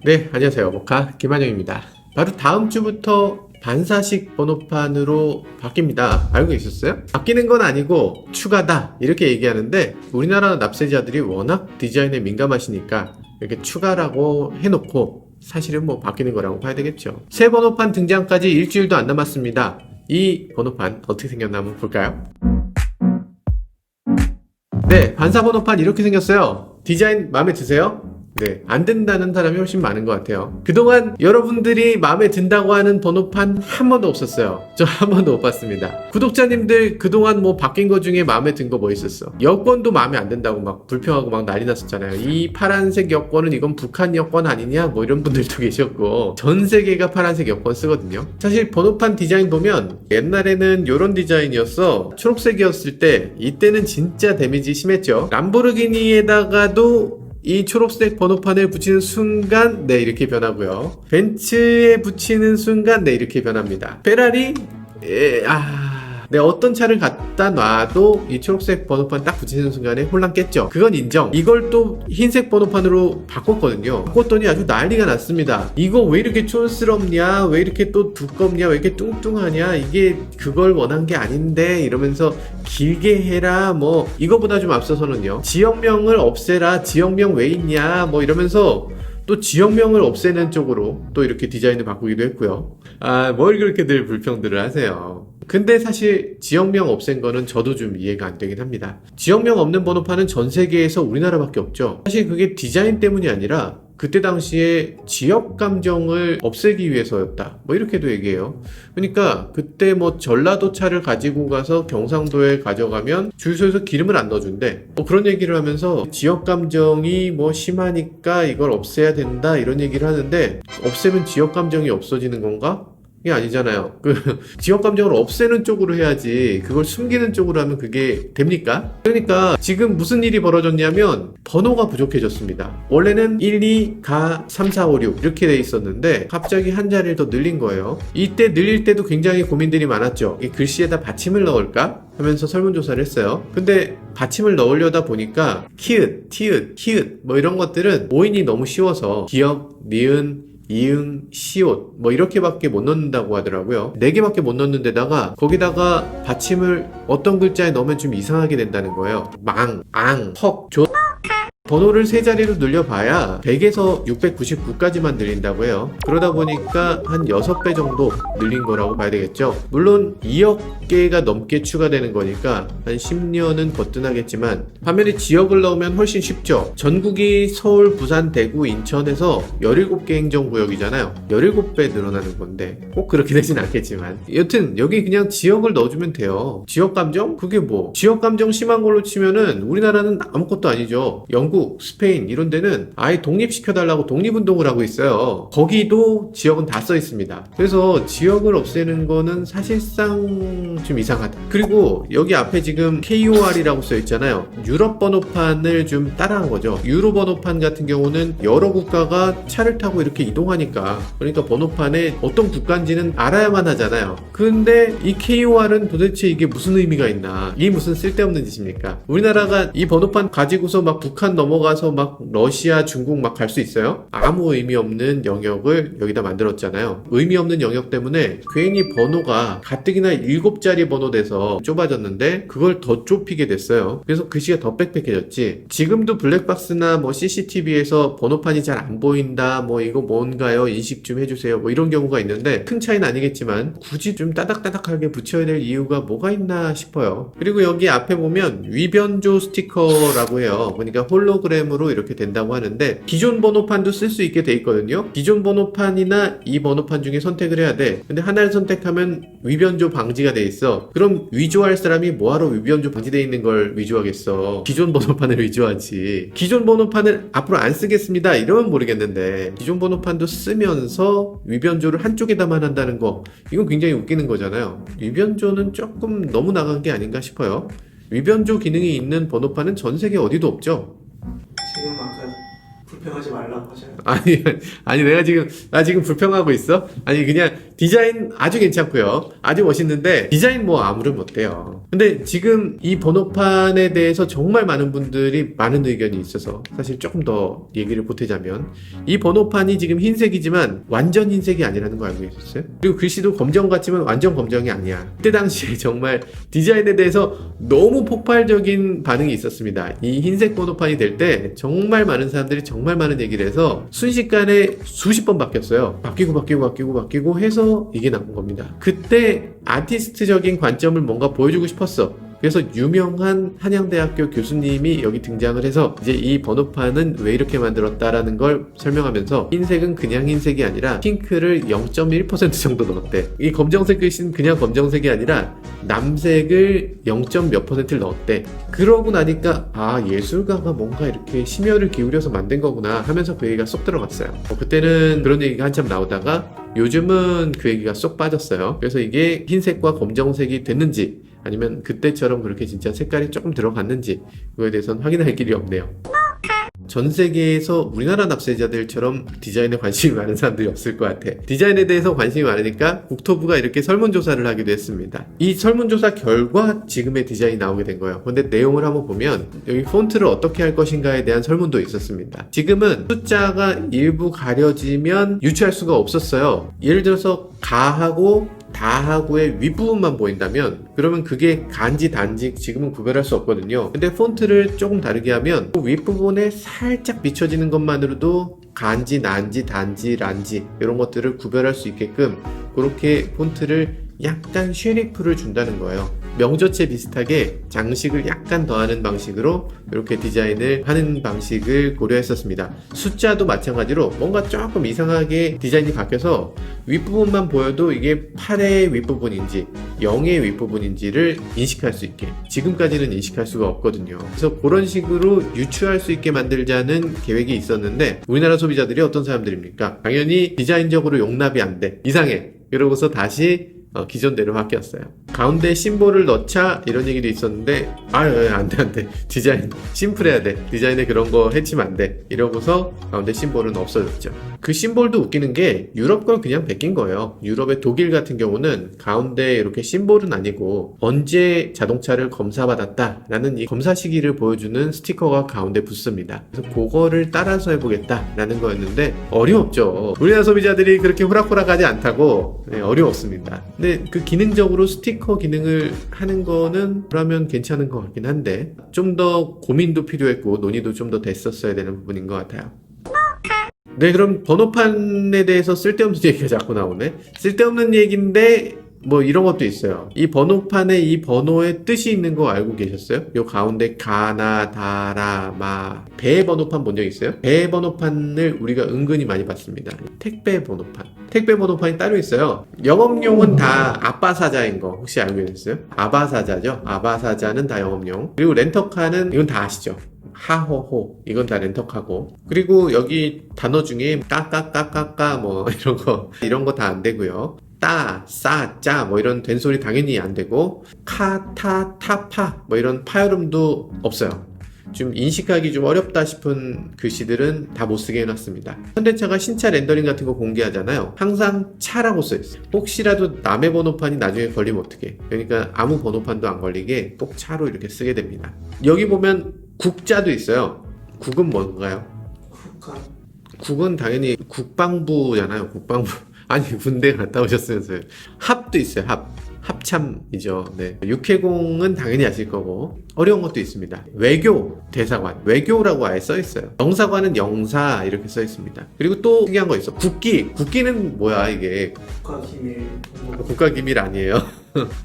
네, 안녕하세요. 모카 김한영입니다. 바로 다음 주부터 반사식 번호판으로 바뀝니다. 알고 계셨어요? 바뀌는 건 아니고 추가다 이렇게 얘기하는데 우리나라 납세자들이 워낙 디자인에 민감하시니까 이렇게 추가라고 해놓고 사실은 뭐 바뀌는 거라고 봐야 되겠죠. 새 번호판 등장까지 일주일도 안 남았습니다. 이 번호판 어떻게 생겼나 한번 볼까요? 네, 반사 번호판 이렇게 생겼어요. 디자인 마음에 드세요? 네, 안 든다는 사람이 훨씬 많은 것 같아요. 그동안 여러분들이 마음에 든다고 하는 번호판 한 번도 없었어요. 저 한 번도 못 봤습니다. 구독자님들 그동안 뭐 바뀐 거 중에 마음에 든 거 뭐 있었어? 여권도 마음에 안 든다고 막 불평하고 막 난리 났었잖아요. 이 파란색 여권은 이건 북한 여권 아니냐? 뭐 이런 분들도 계셨고 전 세계가 파란색 여권 쓰거든요. 사실 번호판 디자인 보면 옛날에는 이런 디자인이었어. 초록색이었을 때 이때는 진짜 데미지 심했죠. 람보르기니에다가도 이 초록색 번호판을 붙이는 순간 네 이렇게 변하고요. 벤츠에 붙이는 순간 네 이렇게 변합니다. 페라리 네, 어떤 차를 갖다 놔도 이 초록색 번호판 딱 붙이는 순간에 혼란 깼죠. 그건 인정. 이걸 또 흰색 번호판으로 바꿨거든요. 바꿨더니 아주 난리가 났습니다. 이거 왜 이렇게 촌스럽냐? 왜 이렇게 또 두껍냐? 왜 이렇게 뚱뚱하냐? 이게 그걸 원한 게 아닌데 이러면서 길게 해라 뭐 이거보다 좀 앞서서는요. 지역명을 없애라. 지역명 왜 있냐? 뭐 이러면서 또 지역명을 없애는 쪽으로 또 이렇게 디자인을 바꾸기도 했고요. 뭘 그렇게들 불평들을 하세요. 근데 사실 지역명 없앤 거는 저도 좀 이해가 안 되긴 합니다. 지역명 없는 번호판은 전 세계에서 우리나라밖에 없죠. 사실 그게 디자인 때문이 아니라 그때 당시에 지역 감정을 없애기 위해서였다. 뭐 이렇게도 얘기해요. 그러니까 그때 뭐 전라도 차를 가지고 가서 경상도에 가져가면 주유소에서 기름을 안 넣어준대. 뭐 그런 얘기를 하면서 지역 감정이 뭐 심하니까 이걸 없애야 된다 이런 얘기를 하는데 없애면 지역 감정이 없어지는 건가? 이게 아니잖아요. 지역 감정을 없애는 쪽으로 해야지 그걸 숨기는 쪽으로 하면 그게 됩니까? 그러니까 지금 무슨 일이 벌어졌냐면 번호가 부족해졌습니다. 원래는 1, 2, 가, 3, 4, 5, 6 이렇게 돼 있었는데 갑자기 한 자리를 더 늘린 거예요. 이때 늘릴 때도 굉장히 고민들이 많았죠. 이 글씨에다 받침을 넣을까? 하면서 설문조사를 했어요. 근데 받침을 넣으려다 보니까 키읔, 티읕, 히읗 뭐 이런 것들은 오인이 너무 쉬워서 기역, 니은, 이응, 시옷 뭐 이렇게밖에 못 넣는다고 하더라고요. 4개밖에 못 넣는 데다가 거기다가 받침을 어떤 글자에 넣으면 좀 이상하게 된다는 거예요. 망, 앙, 헉, 조 번호를 3자리로 늘려봐야 100에서 699까지만 늘린다고 해요. 그러다 보니까 한 6배 정도 늘린 거라고 봐야 되겠죠. 물론 2억 개가 넘게 추가되는 거니까 한 10년은 거뜬하겠지만 반면에 지역을 넣으면 훨씬 쉽죠. 전국이 서울, 부산, 대구, 인천에서 17개 행정구역이잖아요. 17배 늘어나는 건데 꼭 그렇게 되진 않겠지만 여튼 여기 그냥 지역을 넣어주면 돼요. 지역감정? 그게 뭐 지역감정 심한 걸로 치면은 우리나라는 아무것도 아니죠. 영국, 스페인 이런 데는 아예 독립시켜달라고 독립운동을 하고 있어요. 거기도 지역은 다 써 있습니다. 그래서 지역을 없애는 거는 사실상 좀 이상하다. 그리고 여기 앞에 지금 KOR이라고 써 있잖아요. 유럽 번호판을 좀 따라한 거죠. 유로 번호판 같은 경우는 여러 국가가 차를 타고 이렇게 이동하니까 그러니까 번호판에 어떤 국가인지는 알아야만 하잖아요. 근데 이 KOR은 도대체 이게 무슨 의미가 있나? 이게 무슨 쓸데없는 짓입니까? 우리나라가 이 번호판 가지고서 막 북한 넘어가서 막 러시아, 중국 막 갈 수 있어요? 아무 의미 없는 영역을 여기다 만들었잖아요. 의미 없는 영역 때문에 괜히 번호가 가뜩이나 7자리 번호 돼서 좁아졌는데 그걸 더 좁히게 됐어요. 그래서 글씨가 더 빽빽해졌지. 지금도 블랙박스나 뭐 CCTV에서 번호판이 잘 안 보인다, 뭐 이거 뭔가요? 인식 좀 해주세요. 뭐 이런 경우가 있는데 큰 차이는 아니겠지만 굳이 좀 따닥따닥하게 붙여야 될 이유가 뭐가 있나 싶어요. 그리고 여기 앞에 보면 위변조 스티커라고 해요. 그러니까 홀로그램으로 이렇게 된다고 하는데 기존 번호판도 쓸 수 있게 돼 있거든요. 기존 번호판이나 이 번호판 중에 선택을 해야 돼. 근데 하나를 선택하면 위변조 방지가 돼 있어. 그럼 위조할 사람이 뭐하러 위변조 방지돼 있는 걸 위조하겠어. 기존 번호판을 위조하지. 기존 번호판을 앞으로 안 쓰겠습니다 이러면 모르겠는데 기존 번호판도 쓰면서 위변조를 한쪽에다만 한다는 거 이건 굉장히 웃기는 거잖아요. 위변조는 조금 너무 나간 게 아닌가 싶어요. 위변조 기능이 있는 번호판은 전 세계 어디도 없죠. 지금 아까 불평하지 말라고 하잖아요. 아니 나 지금 불평하고 있어? 아니 그냥 디자인 아주 괜찮고요. 아주 멋있는데 디자인 뭐 아무런 못돼요. 근데 지금 이 번호판에 대해서 정말 많은 분들이 많은 의견이 있어서 사실 조금 더 얘기를 보태자면 이 번호판이 지금 흰색이지만 완전 흰색이 아니라는 거 알고 계셨어요? 그리고 글씨도 검정 같지만 완전 검정이 아니야. 그때 당시에 정말 디자인에 대해서 너무 폭발적인 반응이 있었습니다. 이 흰색 번호판이 될 때 정말 많은 사람들이 정말 많은 얘기를 해서 순식간에 수십 번 바뀌었어요. 바뀌고 해서 이게 나온 겁니다. 그때 아티스트적인 관점을 뭔가 보여주고 싶었어. 그래서 유명한 한양대학교 교수님이 여기 등장을 해서 이제 이 번호판은 왜 이렇게 만들었다라는 걸 설명하면서 흰색은 그냥 흰색이 아니라 핑크를 0.1% 정도 넣었대. 이 검정색 글씨는 그냥 검정색이 아니라 남색을 0.몇 %를 넣었대. 그러고 나니까 아 예술가가 뭔가 이렇게 심혈을 기울여서 만든 거구나 하면서 그 얘기가 쏙 들어갔어요. 그때는 그런 얘기가 한참 나오다가 요즘은 그 얘기가 쏙 빠졌어요. 그래서 이게 흰색과 검정색이 됐는지 아니면 그때처럼 그렇게 진짜 색깔이 조금 들어갔는지 그거에 대해서는 확인할 길이 없네요. 전 세계에서 우리나라 납세자들처럼 디자인에 관심이 많은 사람들이 없을 것 같아. 디자인에 대해서 관심이 많으니까 국토부가 이렇게 설문조사를 하기도 했습니다. 이 설문조사 결과 지금의 디자인이 나오게 된 거예요. 근데 내용을 한번 보면 여기 폰트를 어떻게 할 것인가에 대한 설문도 있었습니다. 지금은 숫자가 일부 가려지면 유추할 수가 없었어요. 예를 들어서 가하고 다하고의 윗부분만 보인다면 그러면 그게 간지 단지 지금은 구별할 수 없거든요. 근데 폰트를 조금 다르게 하면 그 윗부분에 살짝 비춰지는 것만으로도 간지, 난지, 단지, 란지 이런 것들을 구별할 수 있게끔 그렇게 폰트를 약간 쉐리프를 준다는 거예요. 명조체 비슷하게 장식을 약간 더하는 방식으로 이렇게 디자인을 하는 방식을 고려했었습니다. 숫자도 마찬가지로 뭔가 조금 이상하게 디자인이 바뀌어서 윗부분만 보여도 이게 8의 윗부분인지 0의 윗부분인지를 인식할 수 있게 지금까지는 인식할 수가 없거든요. 그래서 그런 식으로 유추할 수 있게 만들자는 계획이 있었는데 우리나라 소비자들이 어떤 사람들입니까? 당연히 디자인적으로 용납이 안 돼. 이상해. 이러고서 다시 기존대로 바뀌었어요. 가운데 심볼을 넣자 이런 얘기도 있었는데 안돼 디자인 심플해야 돼. 디자인에 그런 거 해치면 안 돼. 이러고서 가운데 심볼은 없어졌죠. 그 심볼도 웃기는 게 유럽 걸 그냥 베낀 거예요. 유럽의 독일 같은 경우는 가운데 이렇게 심볼은 아니고 언제 자동차를 검사받았다 라는 이 검사 시기를 보여주는 스티커가 가운데 붙습니다. 그래서 그거를 따라서 해보겠다 라는 거였는데 어림없죠. 우리나라 소비자들이 그렇게 호락호락하지 않다고 어려웠습니다. 근데 그 기능적으로 스티커 기능을 하는 거는 그러면 괜찮은 것 같긴 한데 좀 더 고민도 필요했고 논의도 좀 더 됐었어야 되는 부분인 것 같아요. 네, 그럼 번호판에 대해서 쓸데없는 얘기가 자꾸 나오네. 쓸데없는 얘기인데 뭐 이런 것도 있어요. 이 번호판에 이 번호의 뜻이 있는 거 알고 계셨어요? 요 가운데 가나 다라 마 배 번호판 본 적 있어요? 배 번호판을 우리가 은근히 많이 봤습니다. 택배 번호판. 택배 번호판이 따로 있어요. 영업용은 다 아빠사자인 거 혹시 알고 계셨어요? 아바사자죠. 아바사자는 다 영업용. 그리고 렌터카는 이건 다 아시죠? 하호호 이건 다 렌터카고 그리고 여기 단어 중에 까까까까까 뭐 이런 거 다 안 되고요. 따, 싸, 짜 뭐 이런 된소리 당연히 안 되고 카, 타, 타, 파 뭐 이런 파열음도 없어요. 좀 인식하기 좀 어렵다 싶은 글씨들은 다 못쓰게 해놨습니다. 현대차가 신차 렌더링 같은 거 공개하잖아요. 항상 차라고 써있어요. 혹시라도 남의 번호판이 나중에 걸리면 어떡해. 그러니까 아무 번호판도 안 걸리게 꼭 차로 이렇게 쓰게 됩니다. 여기 보면 국자도 있어요. 국은 뭔가요? 국은 당연히 국방부잖아요. 국방부. 아니 군대 갔다 오셨으면서요. 합도 있어요. 합참이죠. 네. 육해공은 당연히 아실 거고 어려운 것도 있습니다. 외교 대사관 외교라고 아예 써 있어요. 영사관은 영사 이렇게 써 있습니다. 그리고 또 특이한 거 있어. 국기는 뭐야 이게? 국가기밀 아니에요.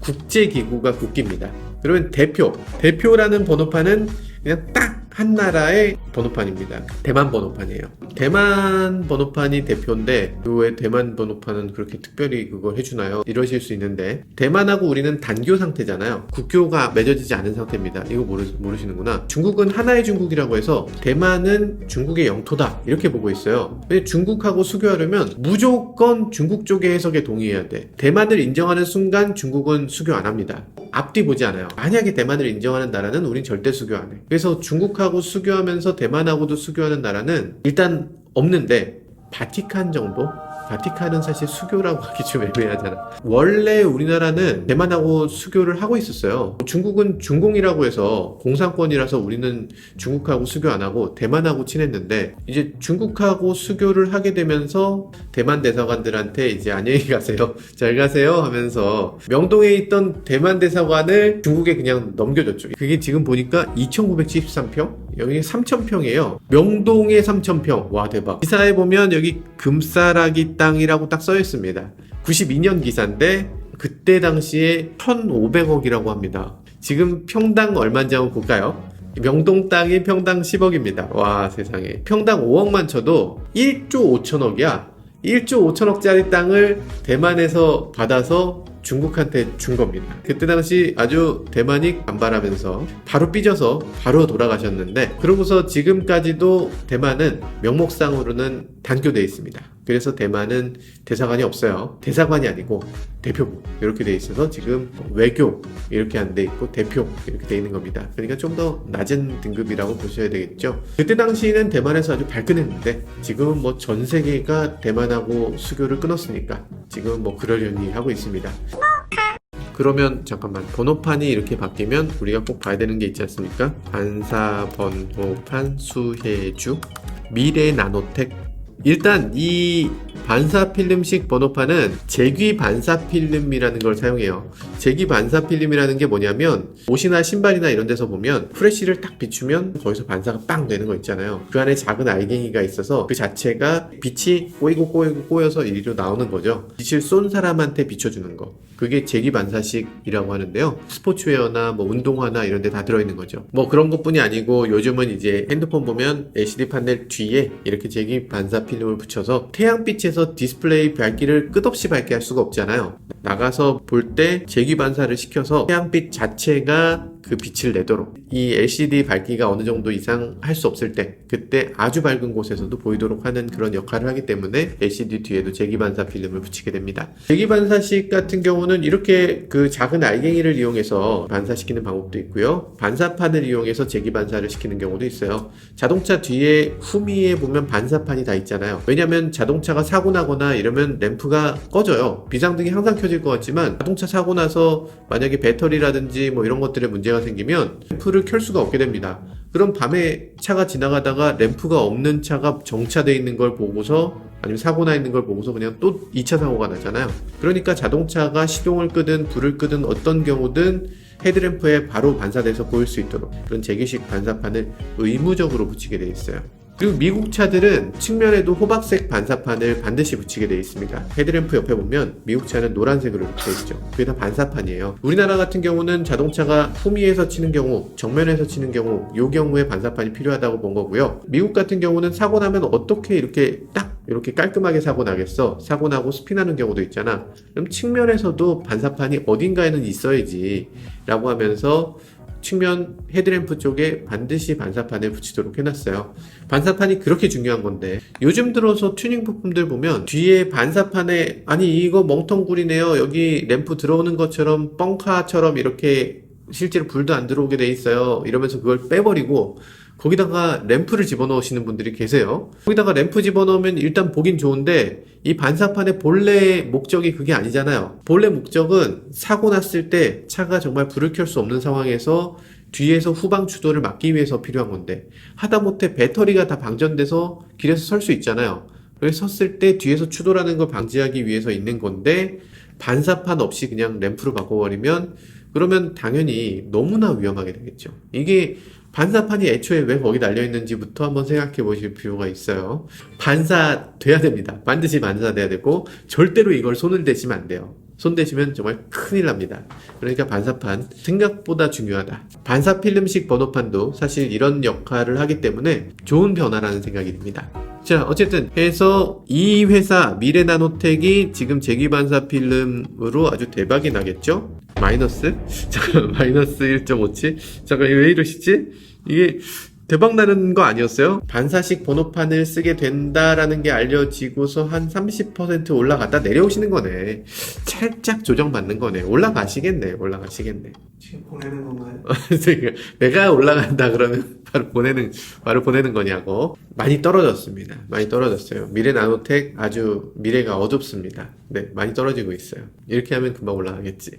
국제기구가 국기입니다. 그러면 대표라는 번호판은 그냥 딱 한 나라의 번호판입니다. 대만 번호판이에요. 대만 번호판이 대표인데 왜 대만 번호판은 그렇게 특별히 그걸 해주나요? 이러실 수 있는데 대만하고 우리는 단교 상태잖아요. 국교가 맺어지지 않은 상태입니다. 이거 모르시는구나. 중국은 하나의 중국이라고 해서 대만은 중국의 영토다 이렇게 보고 있어요. 근데 중국하고 수교하려면 무조건 중국 쪽의 해석에 동의해야 돼. 대만을 인정하는 순간 중국은 수교 안 합니다. 앞뒤 보지 않아요. 만약에 대만을 인정하는 나라는 우린 절대 수교 안 해. 그래서 중국하고 수교하면서 대만하고도 수교하는 나라는 일단 없는데 바티칸 정도? 바티칸은 사실 수교라고 하기 좀 애매하잖아. 원래 우리나라는 대만하고 수교를 하고 있었어요. 중국은 중공이라고 해서 공산권이라서 우리는 중국하고 수교 안 하고 대만하고 친했는데, 이제 중국하고 수교를 하게 되면서 대만 대사관들한테 이제 안녕히 가세요, 잘 가세요 하면서 명동에 있던 대만 대사관을 중국에 그냥 넘겨줬죠. 그게 지금 보니까 2973평? 여기 3000평이에요. 명동에 3000평. 와, 대박. 기사에 보면 여기 금싸라기 땅이라고 딱 써있습니다. 92년 기사인데 그때 당시에 1500억이라고 합니다. 지금 평당 얼마인지 한번 볼까요? 명동 땅이 평당 10억입니다. 와, 세상에. 평당 5억만 쳐도 1조 5천억이야. 1조 5천억짜리 땅을 대만에서 받아서 중국한테 준 겁니다. 그때 당시 아주 대만이 반발하면서 바로 삐져서 바로 돌아가셨는데, 그러고서 지금까지도 대만은 명목상으로는 단교되어 있습니다. 그래서 대만은 대사관이 없어요. 대사관이 아니고 대표부 이렇게 돼 있어서 지금 외교 이렇게 안 돼 있고 대표 이렇게 돼 있는 겁니다. 그러니까 좀 더 낮은 등급이라고 보셔야 되겠죠. 그때 당시에는 대만에서 아주 발끈했는데 지금은 뭐 전 세계가 대만하고 수교를 끊었으니까 지금은 뭐 그러려니 하고 있습니다. 그러면 잠깐만, 번호판이 이렇게 바뀌면 우리가 꼭 봐야 되는 게 있지 않습니까? 반사 번호판 수혜주 미래 나노텍. 일단 이 반사 필름식 번호판은 재귀 반사 필름이라는 걸 사용해요. 재귀 반사 필름이라는 게 뭐냐면, 옷이나 신발이나 이런 데서 보면 프레쉬를 딱 비추면 거기서 반사가 빵 되는 거 있잖아요. 그 안에 작은 알갱이가 있어서 그 자체가 빛이 꼬여서 이리로 나오는 거죠. 빛을 쏜 사람한테 비춰주는 거, 그게 재귀 반사식이라고 하는데요. 스포츠웨어나 뭐 운동화나 이런 데 다 들어있는 거죠. 뭐 그런 것뿐이 아니고 요즘은 이제 핸드폰 보면 LCD 판넬 뒤에 이렇게 재귀 반사 필름을 붙여서 태양빛에서 디스플레이 밝기를 끝없이 밝게 할 수가 없잖아요. 나가서 볼 때 재귀 반사를 시켜서 태양빛 자체가 그 빛을 내도록, 이 LCD 밝기가 어느 정도 이상 할 수 없을 때 그때 아주 밝은 곳에서도 보이도록 하는 그런 역할을 하기 때문에 LCD 뒤에도 재귀 반사 필름을 붙이게 됩니다. 재귀 반사식 같은 경우는 이렇게 그 작은 알갱이를 이용해서 반사시키는 방법도 있고요. 반사판을 이용해서 재귀 반사를 시키는 경우도 있어요. 자동차 뒤에 후미에 보면 반사판이 다 있잖아요. 왜냐면 자동차가 사고 나거나 이러면 램프가 꺼져요. 비상등이 항상 켜질 것 같지만 자동차 사고 나서 만약에 배터리라든지 뭐 이런 것들에 문제가 생기면 램프를 켤 수가 없게 됩니다. 그럼 밤에 차가 지나가다가 램프가 없는 차가 정차되어 있는 걸 보고서, 아니면 사고 나 있는 걸 보고서 그냥 또 2차 사고가 나잖아요. 그러니까 자동차가 시동을 끄든 불을 끄든 어떤 경우든 헤드램프에 바로 반사돼서 보일 수 있도록 그런 재귀식 반사판을 의무적으로 붙이게 되어 있어요. 그리고 미국 차들은 측면에도 호박색 반사판을 반드시 붙이게 되어 있습니다. 헤드램프 옆에 보면 미국 차는 노란색으로 붙여 있죠. 그게 다 반사판이에요. 우리나라 같은 경우는 자동차가 후미에서 치는 경우, 정면에서 치는 경우, 이 경우에 반사판이 필요하다고 본 거고요. 미국 같은 경우는 사고 나면 어떻게 이렇게 깔끔하게 사고 나겠어? 사고 나고 스피나는 경우도 있잖아. 그럼 측면에서도 반사판이 어딘가에는 있어야지 라고 하면서 측면 헤드램프 쪽에 반드시 반사판을 붙이도록 해놨어요. 반사판이 그렇게 중요한 건데, 요즘 들어서 튜닝 부품들 보면 뒤에 반사판에 아니 이거 멍텅구리네요, 여기 램프 들어오는 것처럼 뻥카처럼 이렇게 실제로 불도 안 들어오게 돼 있어요 이러면서 그걸 빼버리고 거기다가 램프를 집어넣으시는 분들이 계세요. 거기다가 램프 집어넣으면 일단 보긴 좋은데 이 반사판의 본래 목적이 그게 아니잖아요. 본래 목적은 사고 났을 때 차가 정말 불을 켤 수 없는 상황에서 뒤에서 후방 추돌을 막기 위해서 필요한 건데, 하다못해 배터리가 다 방전돼서 길에서 설 수 있잖아요. 그래서 섰을 때 뒤에서 추돌하는 걸 방지하기 위해서 있는 건데, 반사판 없이 그냥 램프로 바꿔버리면 그러면 당연히 너무나 위험하게 되겠죠. 이게 반사판이 애초에 왜 거기 달려있는지부터 한번 생각해 보실 필요가 있어요. 반사돼야 됩니다. 반드시 반사돼야 되고 절대로 이걸 손을 대시면 안 돼요. 손 대시면 정말 큰일 납니다. 그러니까 반사판 생각보다 중요하다. 반사 필름식 번호판도 사실 이런 역할을 하기 때문에 좋은 변화라는 생각이 듭니다. 자, 어쨌든 해서 이 회사 미래나노텍이 지금 재귀 반사 필름으로 아주 대박이 나겠죠? 마이너스? 잠깐, 마이너스 1.57? 잠깐, 왜 이러시지? 이게 대박 나는 거 아니었어요? 반사식 번호판을 쓰게 된다라는 게 알려지고서 한 30% 올라갔다 내려오시는 거네. 살짝 조정받는 거네. 올라가시겠네. 지금 보내는 건가요? 내가 올라간다 그러면 바로 보내는 거냐고. 많이 떨어졌습니다. 많이 떨어졌어요. 미래 나노텍 아주 미래가 어둡습니다. 네, 많이 떨어지고 있어요. 이렇게 하면 금방 올라가겠지.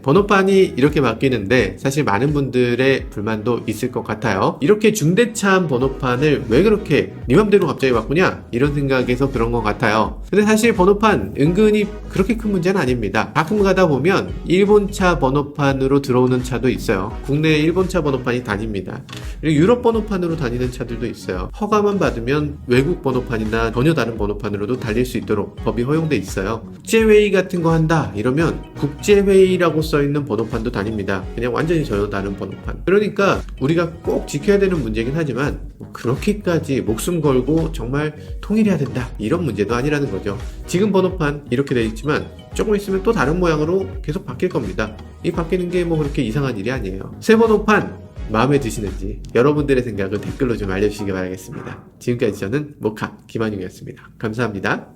번호판이 이렇게 바뀌는데 사실 많은 분들의 불만도 있을 것 같아요. 이렇게 중대차한 번호판을 왜 그렇게 네 맘대로 갑자기 바꾸냐 이런 생각에서 그런 것 같아요. 근데 사실 번호판 은근히 그렇게 큰 문제는 아닙니다. 가끔 가다 보면 일본차 번호판으로 들어오는 차도 있어요. 국내에 일본차 번호판이 다닙니다. 그리고 유럽 번호판으로 다니는 차들도 있어요. 허가만 받으면 외국 번호판이나 전혀 다른 번호판으로도 달릴 수 있도록 법이 허용돼 있어요. 국제회의 같은 거 한다 이러면 국제회의라고 써있는 번호판도 다닙니다. 그냥 완전히 전혀 다른 번호판. 그러니까 우리가 꼭 지켜야 되는 문제긴 하지만 그렇게까지 목숨 걸고 정말 통일해야 된다 이런 문제도 아니라는 거죠. 지금 번호판 이렇게 돼 있지만 조금 있으면 또 다른 모양으로 계속 바뀔 겁니다. 이 바뀌는 게 뭐 그렇게 이상한 일이 아니에요. 새 번호판 마음에 드시는지 여러분들의 생각을 댓글로 좀 알려주시기 바라겠습니다. 지금까지 저는 모카 김한용이었습니다. 감사합니다.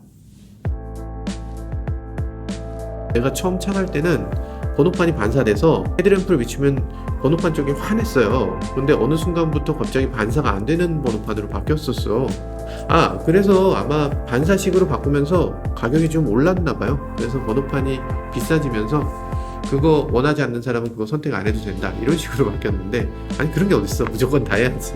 내가 처음 차 갈 때는 번호판이 반사돼서 헤드램프를 비추면 번호판 쪽이 환했어요. 근데 어느 순간부터 갑자기 반사가 안 되는 번호판으로 바뀌었었어. 그래서 아마 반사식으로 바꾸면서 가격이 좀 올랐나 봐요. 그래서 번호판이 비싸지면서 그거 원하지 않는 사람은 그거 선택 안 해도 된다 이런 식으로 바뀌었는데, 아니 그런 게 어딨어. 무조건 다 해야지.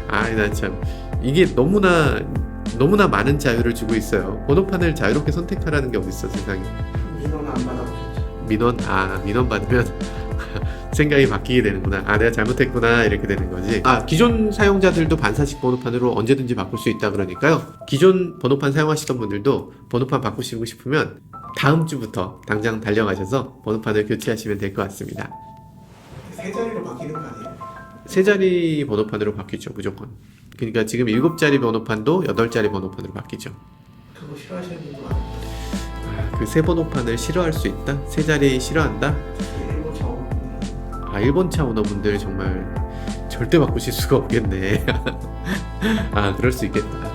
난 참 이게 너무나 많은 자유를 주고 있어요. 번호판을 자유롭게 선택하라는 게 어딨어 세상에. 민원 안 받아보셨죠? 민원 받으면 생각이 바뀌게 되는구나. 내가 잘못했구나 이렇게 되는 거지. 기존 사용자들도 반사식 번호판으로 언제든지 바꿀 수 있다 그러니까요. 기존 번호판 사용하시던 분들도 번호판 바꾸시고 싶으면 다음 주부터 당장 달려가셔서 번호판을 교체하시면 될 것 같습니다. 세 자리로 바뀌는 거 아니에요? 세 자리 번호판으로 바뀌죠 무조건. 그러니까 지금 7자리 번호판도 8자리 번호판으로 바뀌죠. 그거 싫어하시는 분도 많아요. 그 세 번호판을 싫어할 수 있다? 세 자리 싫어한다? 일본 자원분들. 일본 차 오너분들 정말 절대 바꾸실 수가 없겠네. 그럴 수 있겠다.